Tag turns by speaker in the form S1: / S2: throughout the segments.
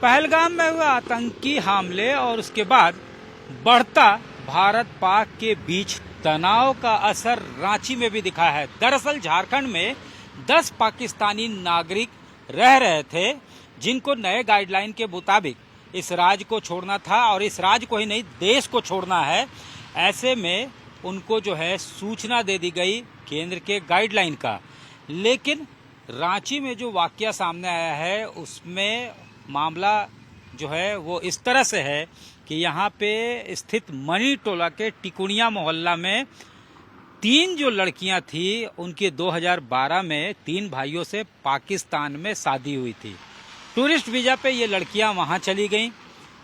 S1: पहलगाम में हुए आतंकी हमले और उसके बाद बढ़ता भारत पाक के बीच तनाव का असर रांची में भी दिखा है। दरअसल झारखंड में 10 पाकिस्तानी नागरिक रह रहे थे जिनको नए गाइडलाइन के मुताबिक इस राज्य को छोड़ना था और इस राज्य को ही नहीं देश को छोड़ना है। ऐसे में उनको जो है सूचना दे दी गई केंद्र के गाइडलाइन का। लेकिन रांची में जो वाकया सामने आया है उसमें मामला जो है वो इस तरह से है कि यहाँ पे स्थित मनी टोला के टिकुनिया मोहल्ला में 3 जो लड़कियां थी उनकी 2012 में 3 भाइयों से पाकिस्तान में शादी हुई थी। टूरिस्ट वीजा पे ये लड़कियां वहां चली गईं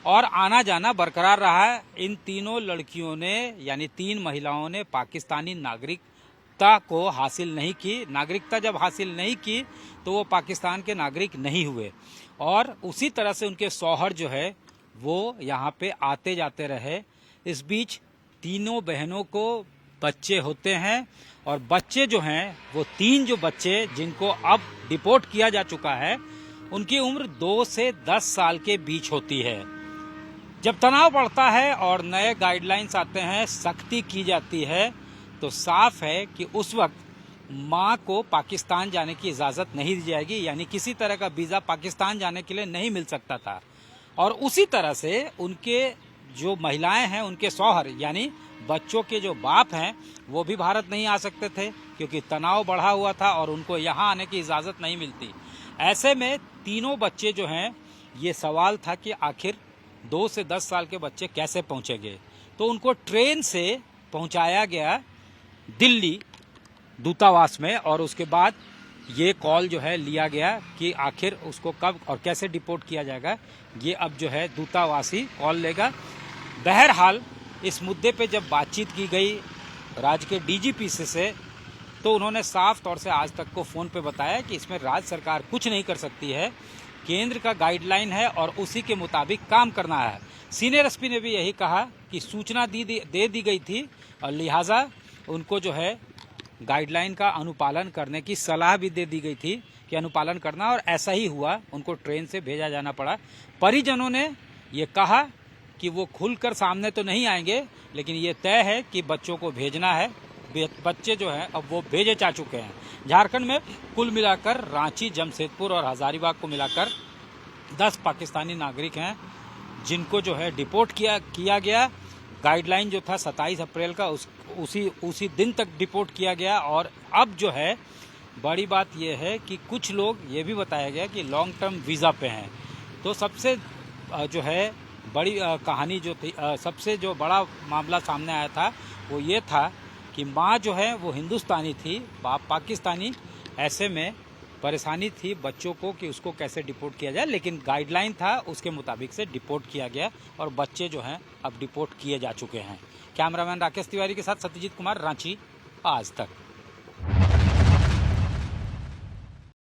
S1: और आना जाना बरकरार रहा है। इन तीनों लड़कियों ने यानी 3 महिलाओं ने पाकिस्तानी नागरिकता को हासिल नहीं की। नागरिकता जब हासिल नहीं की तो वो पाकिस्तान के नागरिक नहीं हुए और उसी तरह से उनके शौहर जो है वो यहाँ पे आते जाते रहे। इस बीच तीनों बहनों को बच्चे होते हैं और बच्चे जो हैं वो 3 जो बच्चे जिनको अब डिपोर्ट किया जा चुका है उनकी उम्र 2 से 10 साल के बीच होती है। जब तनाव बढ़ता है और नए गाइडलाइंस आते हैं, सख्ती की जाती है, तो साफ है कि उस वक्त मां को पाकिस्तान जाने की इजाजत नहीं दी जाएगी, यानी किसी तरह का वीजा पाकिस्तान जाने के लिए नहीं मिल सकता था। और उसी तरह से उनके जो महिलाएं हैं उनके शौहर यानी बच्चों के जो बाप हैं वो भी भारत नहीं आ सकते थे क्योंकि तनाव बढ़ा हुआ था और उनको यहाँ आने की इजाजत नहीं मिलती। ऐसे में तीनों बच्चे जो हैं ये सवाल था कि आखिर 2 से 10 साल के बच्चे कैसे पहुंचेंगे। तो उनको ट्रेन से पहुंचाया गया दिल्ली दूतावास में और उसके बाद ये कॉल जो है लिया गया कि आखिर उसको कब और कैसे डिपोर्ट किया जाएगा। ये अब जो है दूतावासी कॉल लेगा। बहरहाल इस मुद्दे पे जब बातचीत की गई राज्य के डीजीपी से तो उन्होंने साफ तौर से आज तक को फोन पे बताया कि इसमें राज्य सरकार कुछ नहीं कर सकती है, केंद्र का गाइडलाइन है और उसी के मुताबिक काम करना है। सीनियर एसपी ने भी यही कहा कि सूचना दे दी गई थी और लिहाजा उनको जो है गाइडलाइन का अनुपालन करने की सलाह भी दे दी गई थी कि अनुपालन करना, और ऐसा ही हुआ। उनको ट्रेन से भेजा जाना पड़ा। परिजनों ने ये कहा कि वो खुलकर सामने तो नहीं आएंगे लेकिन ये तय है कि बच्चों को भेजना है। बच्चे जो हैं अब वो भेजे जा चुके हैं। झारखंड में कुल मिलाकर रांची, जमशेदपुर और हजारीबाग को मिलाकर 10 पाकिस्तानी नागरिक हैं जिनको जो है डिपोर्ट किया गया। गाइडलाइन जो था 27 अप्रैल का उसी दिन तक डिपोर्ट किया गया। और अब जो है बड़ी बात यह है कि कुछ लोग ये भी बताया गया कि लॉन्ग टर्म वीज़ा पे हैं। तो सबसे जो है बड़ी कहानी जो थी, सबसे जो बड़ा मामला सामने आया था वो ये था कि माँ जो है वो हिंदुस्तानी थी, बाप पाकिस्तानी। ऐसे में परेशानी थी बच्चों को कि उसको कैसे डिपोर्ट किया जाए, लेकिन गाइडलाइन था उसके मुताबिक से डिपोर्ट किया गया और बच्चे जो हैं अब डिपोर्ट किए जा चुके हैं। कैमरामैन राकेश तिवारी के साथ सत्यजीत कुमार, रांची, आज तक।